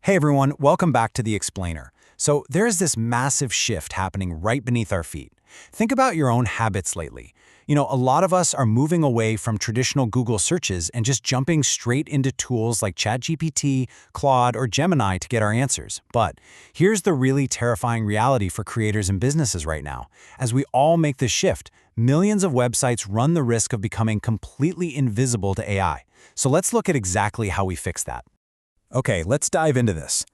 Hey everyone, welcome back to The Explainer. So there is this massive shift happening right beneath our feet. Think about your own habits lately. A lot of us are moving away from traditional Google searches and just jumping straight into tools like ChatGPT, Claude, or Gemini to get our answers. But here's the really terrifying reality for creators and businesses right now. As we all make this shift, millions of websites run the risk of becoming completely invisible to AI. So let's look at exactly how we fix that. Okay, let's dive into this.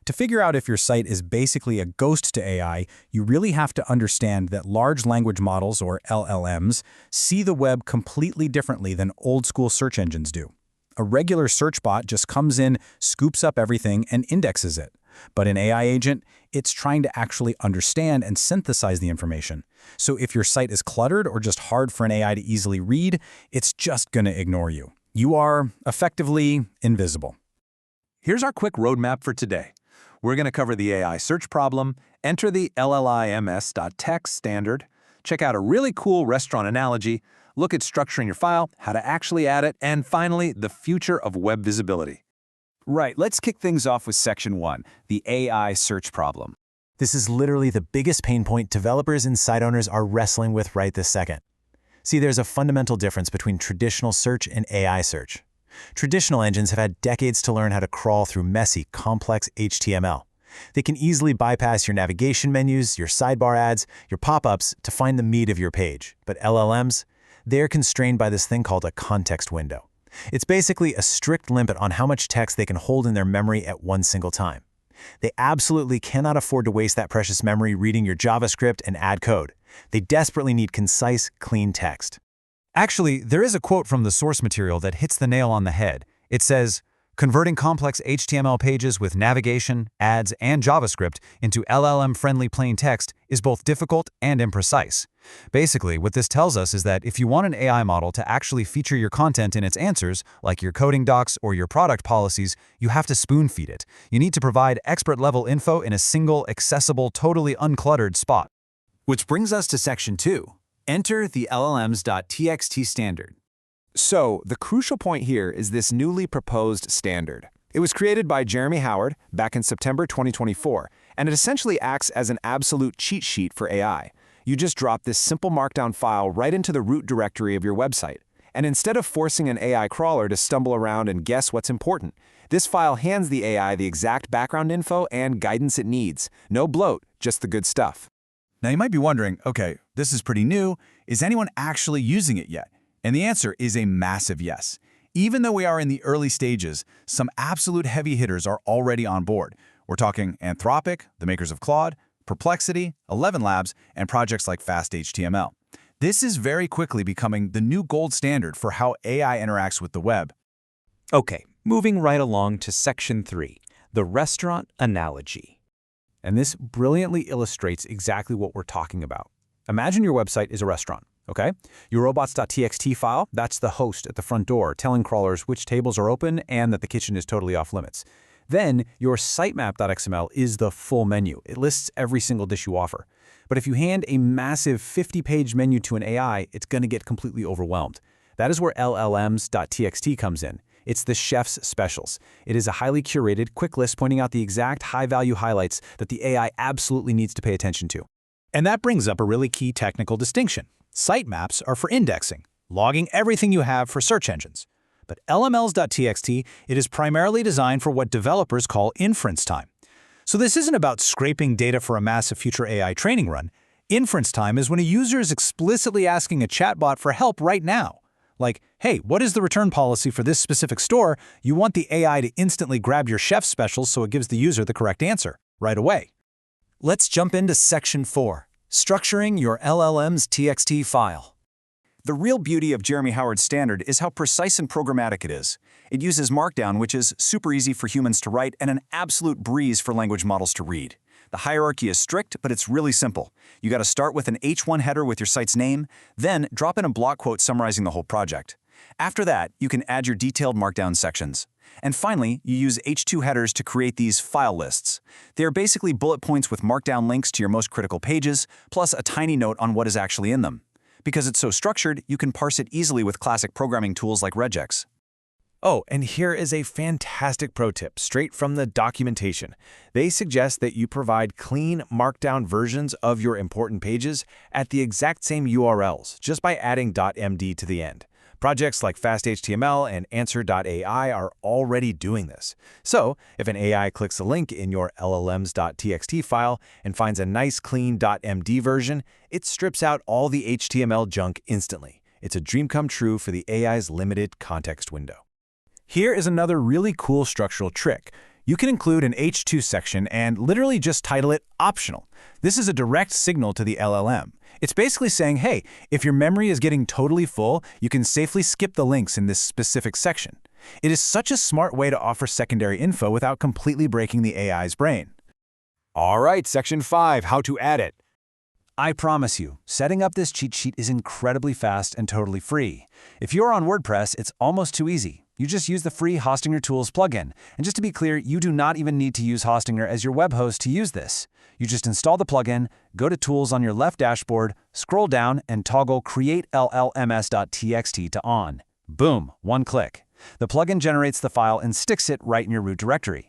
To figure out if your site is basically a ghost to AI, you really have to understand that large language models, or LLMs, see the web completely differently than old-school search engines do. A regular search bot just comes in, scoops up everything, and indexes it. But an AI agent, it's trying to actually understand and synthesize the information. So if your site is cluttered or just hard for an AI to easily read, it's just going to ignore you. You are, effectively, invisible. Here's our quick roadmap for today. We're going to cover the AI search problem, enter the llms.txt standard, check out a really cool restaurant analogy, look at structuring your file, how to actually add it, and finally, the future of web visibility. Right, let's kick things off with Section 1, the AI search problem. This is literally the biggest pain point developers and site owners are wrestling with right this second. See, there's a fundamental difference between traditional search and AI search. Traditional engines have had decades to learn how to crawl through messy, complex HTML. They can easily bypass your navigation menus, your sidebar ads, your pop-ups to find the meat of your page. But LLMs, they're constrained by this thing called a context window. It's basically a strict limit on how much text they can hold in their memory at one single time. They absolutely cannot afford to waste that precious memory reading your JavaScript and ad code. They desperately need concise, clean text. Actually, there is a quote from the source material that hits the nail on the head. It says, "Converting complex HTML pages with navigation, ads, and JavaScript into LLM-friendly plain text is both difficult and imprecise." Basically, what this tells us is that if you want an AI model to actually feature your content in its answers, like your coding docs or your product policies, you have to spoon-feed it. You need to provide expert-level info in a single, accessible, totally uncluttered spot. Which brings us to Section 2. Enter the llms.txt standard. So, the crucial point here is this newly proposed standard. It was created by Jeremy Howard back in September 2024, and it essentially acts as an absolute cheat sheet for AI. You just drop this simple markdown file right into the root directory of your website. And instead of forcing an AI crawler to stumble around and guess what's important, this file hands the AI the exact background info and guidance it needs. No bloat, just the good stuff. Now you might be wondering, okay, this is pretty new. Is anyone actually using it yet? And the answer is a massive yes. Even though we are in the early stages, some absolute heavy hitters are already on board. We're talking Anthropic, the makers of Claude, Perplexity, 11 Labs, and projects like FastHTML. This is very quickly becoming the new gold standard for how AI interacts with the web. Okay, moving right along to Section 3, the restaurant analogy. And this brilliantly illustrates exactly what we're talking about. Imagine your website is a restaurant, okay? Your robots.txt file, that's the host at the front door telling crawlers which tables are open and that the kitchen is totally off limits. Then your sitemap.xml is the full menu. It lists every single dish you offer. But if you hand a massive 50-page menu to an AI, it's going to get completely overwhelmed. That is where llms.txt comes in. It's the chef's specials. It is a highly curated, quick list pointing out the exact high-value highlights that the AI absolutely needs to pay attention to. And that brings up a really key technical distinction. Sitemaps are for indexing, logging everything you have for search engines. But llms.txt, it is primarily designed for what developers call inference time. So this isn't about scraping data for a massive future AI training run. Inference time is when a user is explicitly asking a chatbot for help right now. Like, hey, what is the return policy for this specific store? You want the AI to instantly grab your chef's specials so it gives the user the correct answer right away. Let's jump into Section 4, structuring your LLM's.txt file. The real beauty of Jeremy Howard's standard is how precise and programmatic it is. It uses Markdown, which is super easy for humans to write and an absolute breeze for language models to read. The hierarchy is strict, but it's really simple. You got to start with an H1 header with your site's name, then drop in a block quote summarizing the whole project. After that, you can add your detailed Markdown sections. And finally, you use H2 headers to create these file lists. They are basically bullet points with Markdown links to your most critical pages, plus a tiny note on what is actually in them. Because it's so structured, you can parse it easily with classic programming tools like regex. Oh, and here is a fantastic pro tip straight from the documentation. They suggest that you provide clean, markdown versions of your important pages at the exact same URLs, just by adding .md to the end. Projects like FastHTML and Answer.ai are already doing this. So, if an AI clicks a link in your llms.txt file and finds a nice clean .md version, it strips out all the HTML junk instantly. It's a dream come true for the AI's limited context window. Here is another really cool structural trick. You can include an H2 section and literally just title it Optional. This is a direct signal to the LLM. It's basically saying, hey, if your memory is getting totally full, you can safely skip the links in this specific section. It is such a smart way to offer secondary info without completely breaking the AI's brain. All right, Section 5, how to add it. I promise you, setting up this cheat sheet is incredibly fast and totally free. If you're on WordPress, it's almost too easy. You just use the free Hostinger Tools plugin. And just to be clear, you do not even need to use Hostinger as your web host to use this. You just install the plugin, go to Tools on your left dashboard, scroll down, and toggle Create llms.txt to on. Boom, one click. The plugin generates the file and sticks it right in your root directory.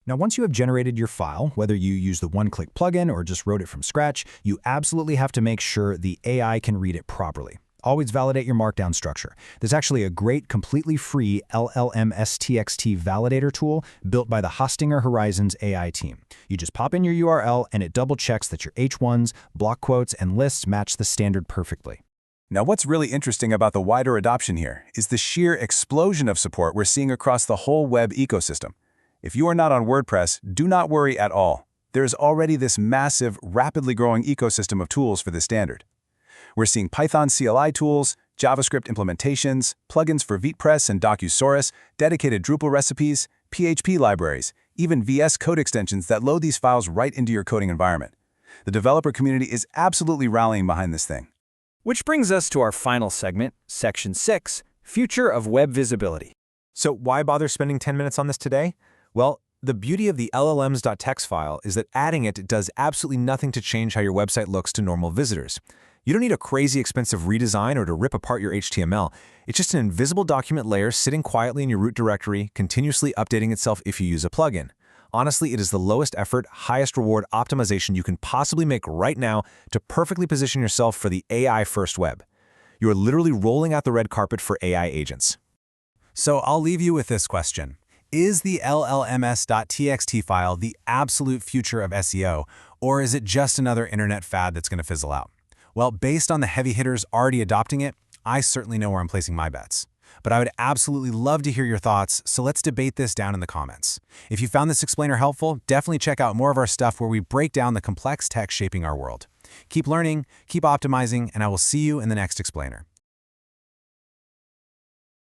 Now, once you have generated your file, whether you use the one-click plugin or just wrote it from scratch, you absolutely have to make sure the AI can read it properly. Always validate your markdown structure. There's actually a great, completely free llms.txt validator tool built by the Hostinger Horizons AI team. You just pop in your URL and it double-checks that your H1s, block quotes, and lists match the standard perfectly. Now, what's really interesting about the wider adoption here is the sheer explosion of support we're seeing across the whole web ecosystem. If you are not on WordPress, do not worry at all. There is already this massive, rapidly growing ecosystem of tools for this standard. We're seeing Python CLI tools, JavaScript implementations, plugins for VitePress and Docusaurus, dedicated Drupal recipes, PHP libraries, even VS Code extensions that load these files right into your coding environment. The developer community is absolutely rallying behind this thing. Which brings us to our final segment, Section 6, Future of Web Visibility. So why bother spending 10 minutes on this today? Well, the beauty of the llms.txt file is that adding it does absolutely nothing to change how your website looks to normal visitors. You don't need a crazy expensive redesign or to rip apart your HTML. It's just an invisible document layer sitting quietly in your root directory, continuously updating itself if you use a plugin. Honestly, it is the lowest effort, highest reward optimization you can possibly make right now to perfectly position yourself for the AI-first web. You are literally rolling out the red carpet for AI agents. So I'll leave you with this question. Is the llms.txt file the absolute future of SEO, or is it just another internet fad that's going to fizzle out? Well, based on the heavy hitters already adopting it, I certainly know where I'm placing my bets. But I would absolutely love to hear your thoughts, so let's debate this down in the comments. If you found this explainer helpful, definitely check out more of our stuff where we break down the complex tech shaping our world. Keep learning, keep optimizing, and I will see you in the next explainer.